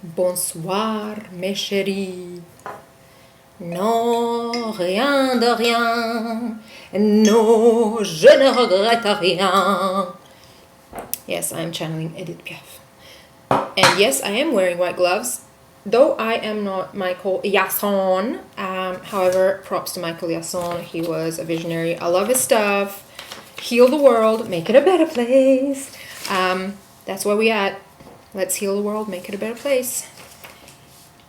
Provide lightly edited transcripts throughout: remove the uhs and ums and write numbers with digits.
Bonsoir, mes chéris. Non, rien de rien. Non, je ne regrette rien. Yes, I am channeling Edith Piaf. And yes, I am wearing white gloves, though I am not Michael Yeaaaahh. However, props to Michael Yeaaaahh. He was a visionary. I love his stuff. Heal the world, make it a better place. That's where we at. Let's heal the world, make it a better place.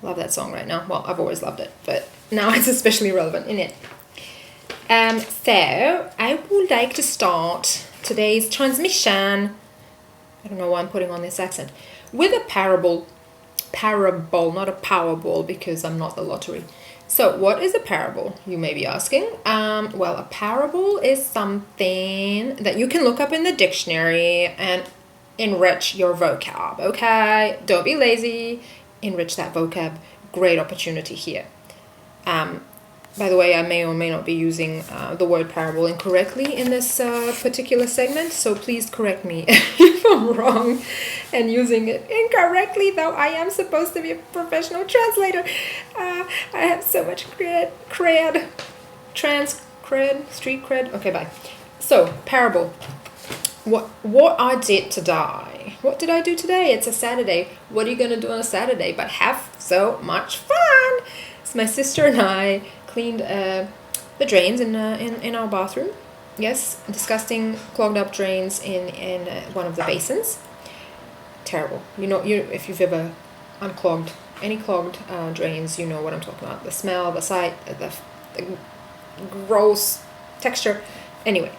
Love that song right now. Well, I've always loved it, but now it's especially relevant, isn't it? So I would like to start today's transmission. I don't know why I'm putting on this accent. With a parable, not a Powerball, because I'm not the lottery. So what is a parable, you may be asking? Well, a parable is something that you can look up in the dictionary and enrich your vocab, okay? Don't be lazy, enrich that vocab. Great opportunity here. By the way, I may or may not be using the word parable incorrectly in this particular segment, so please correct me if I'm wrong and using it incorrectly, though I am supposed to be a professional translator. I have so much cred, street cred. Okay, bye. So, parable. What I did today. What did I do today? It's a Saturday. What are you going to do on a Saturday but have so much fun? So my sister and I cleaned the drains in our bathroom. Yes, disgusting clogged up drains in one of the basins. Terrible. If you've ever unclogged any clogged drains, you know what I'm talking about. The smell, the sight, the gross texture. Anyway,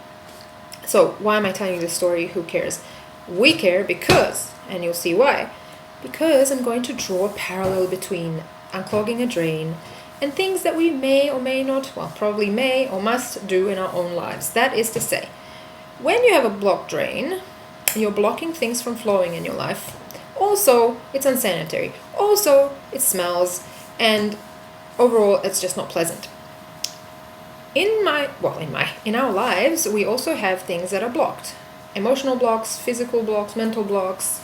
so why am I telling you this story? Who cares? We care because, and you'll see why, because I'm going to draw a parallel between unclogging a drain and things that we may or may not, well, probably may or must do in our own lives. That is to say, when you have a blocked drain, you're blocking things from flowing in your life. Also, it's unsanitary. Also, it smells, and overall, it's just not pleasant. In our lives, we also have things that are blocked. Emotional blocks, physical blocks, mental blocks,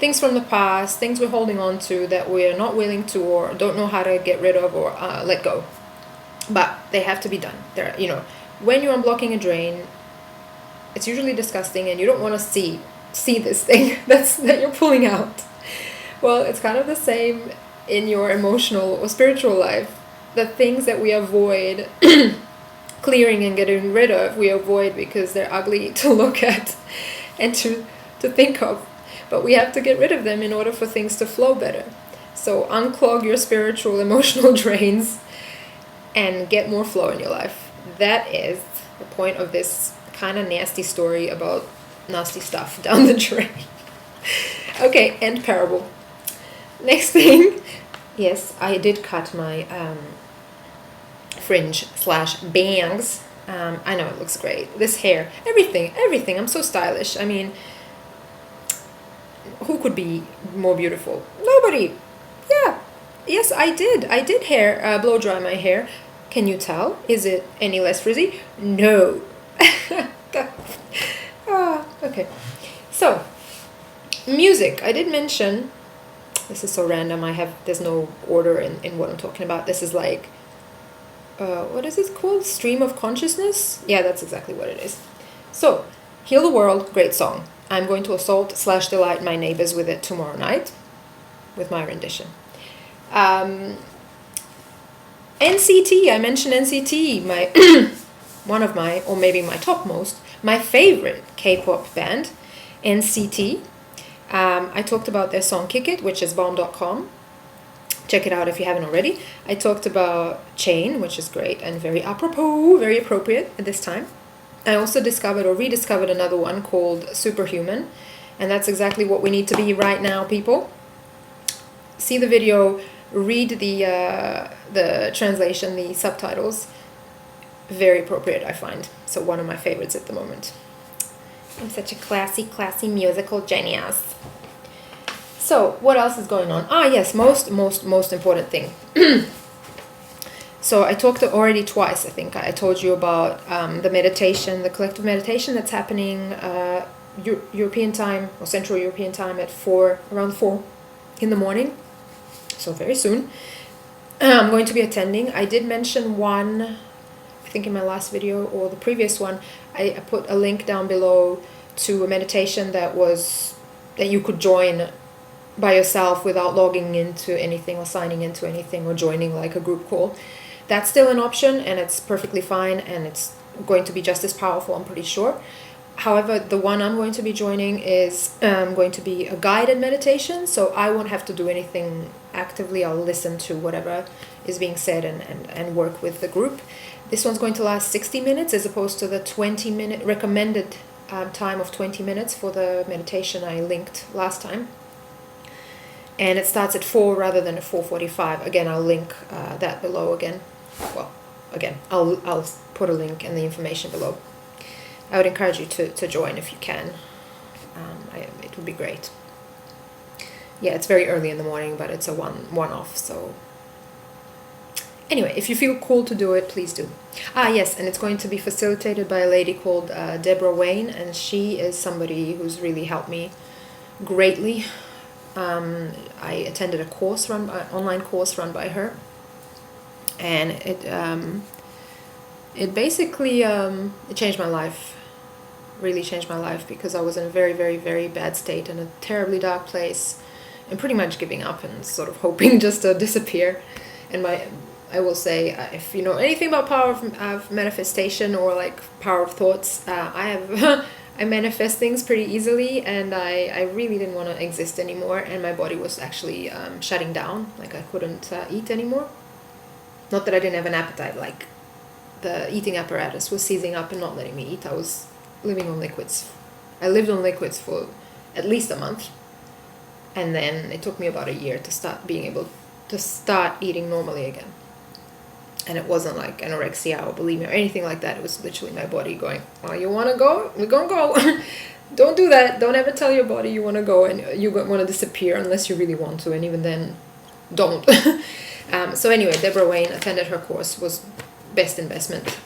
things from the past, things we're holding on to that we're not willing to or don't know how to get rid of or let go. But they have to be done. When you're unblocking a drain, it's usually disgusting and you don't want to see this thing that you're pulling out. Well, it's kind of the same in your emotional or spiritual life. The things that we avoid clearing and getting rid of, we avoid because they're ugly to look at and to think of. But we have to get rid of them in order for things to flow better. So unclog your spiritual, emotional drains and get more flow in your life. That is the point of this kind of nasty story about nasty stuff down the drain. Okay, end parable. Next thing. Yes, I did cut my fringe/bangs. I know it looks great. This hair, everything. I'm so stylish. I mean, who could be more beautiful? Nobody. Yeah. Yes, I did hair blow dry my hair. Can you tell? Is it any less frizzy? No. Okay. So, music. I did mention, this is so random. There's no order in what I'm talking about. This is like, what is it called? Stream of consciousness? Yeah, that's exactly what it is. So, Heal the World, great song. I'm going to assault/delight my neighbors with it tomorrow night with my rendition. NCT, I mentioned NCT, one of my, or maybe my topmost, my favorite K-pop band, NCT. I talked about their song Kick It, which is bomb.com. Check it out if you haven't already. I talked about Chain, which is great and very apropos, very appropriate at this time. I also discovered or rediscovered another one called Superhuman, and that's exactly what we need to be right now, people. See the video, read the translation, the subtitles. Very appropriate, I find. So one of my favorites at the moment. I'm such a classy musical genius. So, what else is going on? Yes, most important thing. So, I talked already twice, I think. I told you about the meditation, the collective meditation that's happening European time, or Central European time at around 4 in the morning. so very soon. I'm going to be attending. I did mention one, I think in my last video or the previous one, I put a link down below to a meditation that you could join by yourself without logging into anything or signing into anything or joining like a group call. That's still an option, and it's perfectly fine, and it's going to be just as powerful, I'm pretty sure. However, the one I'm going to be joining is going to be a guided meditation, so I won't have to do anything actively. I'll listen to whatever is being said and work with the group. This one's going to last 60 minutes as opposed to the 20-minute recommended time of 20 minutes for the meditation I linked last time. And it starts at 4 rather than at 4:45. Again, I'll link that below again. Well, again, I'll put a link and the information below. I would encourage you to join if you can. It would be great. Yeah, it's very early in the morning, but it's a one-off. So anyway, if you feel cool to do it, please do. Yes, and it's going to be facilitated by a lady called Deborah Wayne, and she is somebody who's really helped me greatly. I attended a course online course run by her, and it basically it changed my life. Really changed my life, because I was in a very, very, very bad state, in a terribly dark place, and pretty much giving up and sort of hoping just to disappear. And I will say, if you know anything about power of manifestation or like power of thoughts, I manifest things pretty easily, and I really didn't want to exist anymore, and my body was actually shutting down. Like I couldn't eat anymore. Not that I didn't have an appetite, like the eating apparatus was seizing up and not letting me eat. I was living on liquids. I lived on liquids for at least a month, and then it took me about a year to start being able to start eating normally again. And it wasn't like anorexia or bulimia or anything like that. It was literally my body going, "Oh, you want to go? We're gonna go." Don't do that. Don't ever tell your body you want to go and you want to disappear unless you really want to, and even then, don't. So anyway, Deborah Wayne, attended her course, was best investment,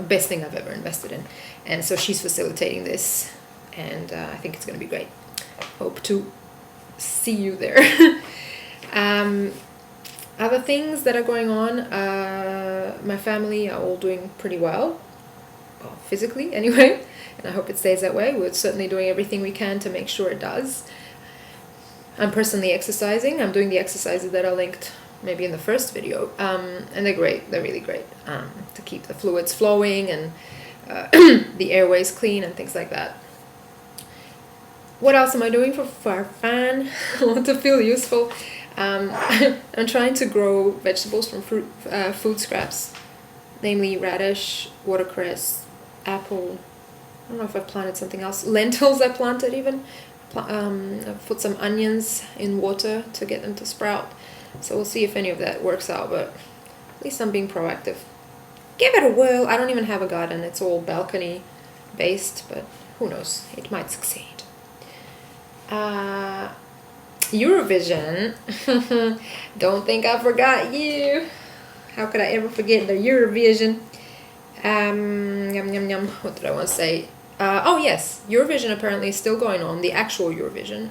best thing I've ever invested in. And so she's facilitating this, and I think it's going to be great. Hope to see you there. Other things that are going on, my family are all doing pretty well physically anyway, and I hope it stays that way. We're certainly doing everything we can to make sure it does. I'm personally exercising. I'm doing the exercises that are linked maybe in the first video, and they're great. They're really great to keep the fluids flowing and the airways clean and things like that. What else am I doing for fun? I want to feel useful. I'm trying to grow vegetables from food scraps, namely radish, watercress, apple. I don't know if I've planted something else. Lentils I planted even. I've put some onions in water to get them to sprout. So we'll see if any of that works out, but at least I'm being proactive. Give it a whirl. I don't even have a garden. It's all balcony based, but who knows? It might succeed. Eurovision. Don't think I forgot you. How could I ever forget the Eurovision? Yum, yum, yum. What did I want to say? Oh yes, Eurovision apparently is still going on, the actual Eurovision,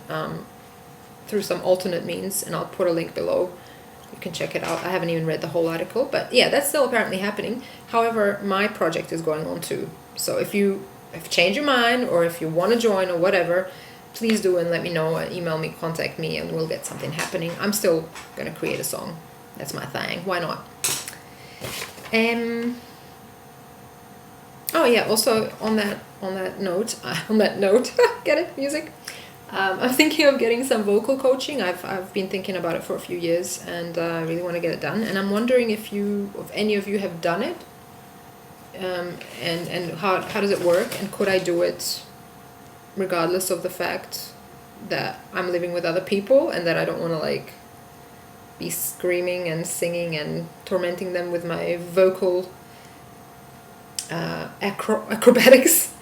through some alternate means, and I'll put a link below. You can check it out. I haven't even read the whole article, but yeah, that's still apparently happening. However, my project is going on too. So if you have changed your mind, or if you want to join or whatever, please do and let me know. Email me, contact me, and we'll get something happening. I'm still going to create a song. That's my thing. Why not? Oh yeah, also on that note, get it? Music? I'm thinking of getting some vocal coaching. I've been thinking about it for a few years, and I really want to get it done. And I'm wondering if any of you have done it, and how does it work? And could I do it regardless of the fact that I'm living with other people and that I don't want to like be screaming and singing and tormenting them with my vocal acrobatics?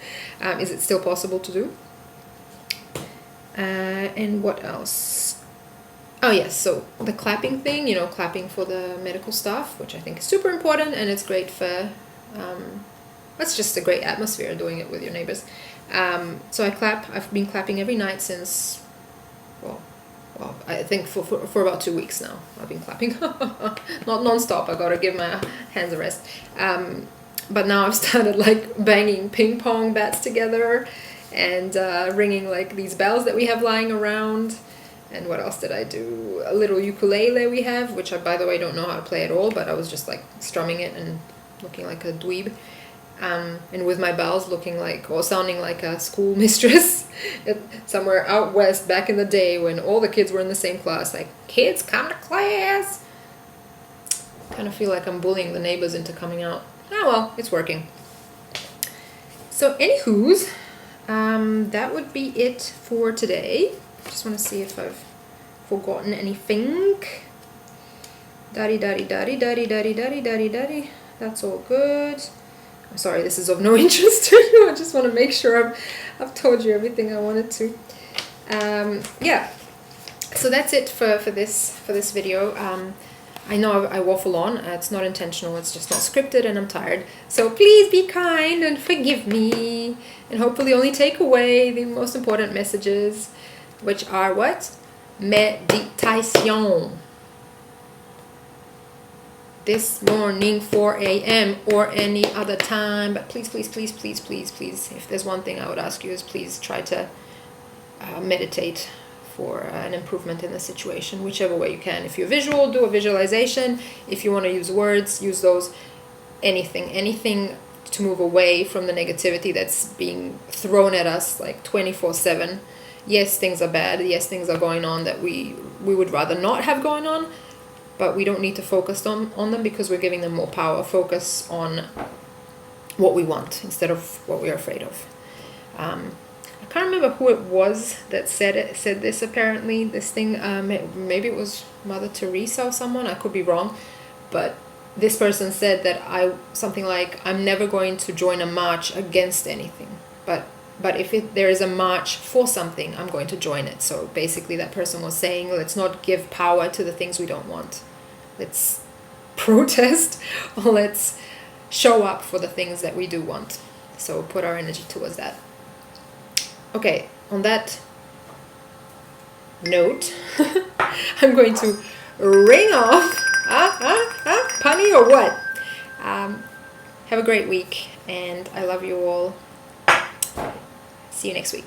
Is it still possible to do? And what else? Oh yes, so the clapping thing, clapping for the medical staff, which I think is super important, and it's great for, that's just a great atmosphere doing it with your neighbors. So I clap. I've been clapping every night since, well, I think for about 2 weeks now. I've been clapping. Not non-stop. I gotta give my hands a rest. But now I've started like banging ping pong bats together and ringing like these bells that we have lying around. And what else did I do? A little ukulele we have, which I, by the way, don't know how to play at all, but I was just like strumming it and looking like a dweeb. And with my bells looking like, or sounding like a school mistress somewhere out west back in the day when all the kids were in the same class. Like, kids, come to class! Kind of feel like I'm bullying the neighbors into coming out. Oh well, it's working. So anywho's, that would be it for today. Just want to see if I've forgotten anything. Daddy. That's all good. I'm sorry, this is of no interest to you. I just want to make sure I've told you everything I wanted to. Yeah. So that's it for this video. I know I waffle on. It's not intentional. It's just not scripted, and I'm tired. So please be kind and forgive me, and hopefully only take away the most important messages, which are what? Meditation. This morning, 4 a.m. or any other time. But please, if there's one thing I would ask you is please try to meditate for an improvement in the situation, whichever way you can. If you're visual, do a visualization. If you want to use words, use those. Anything to move away from the negativity that's being thrown at us like 24/7. Yes, things are bad. Yes, things are going on that we would rather not have going on, but we don't need to focus on them because we're giving them more power. Focus on what we want instead of what we're afraid of. I can't remember who it was that said this. Apparently, this thing, maybe it was Mother Teresa or someone. I could be wrong, but this person said that something like, I'm never going to join a march against anything, but if there is a march for something, I'm going to join it. So basically that person was saying, let's not give power to the things we don't want. Let's protest, or let's show up for the things that we do want. So put our energy towards that. Okay, on that note, I'm going to ring off. Punny or what? Have a great week, and I love you all. See you next week.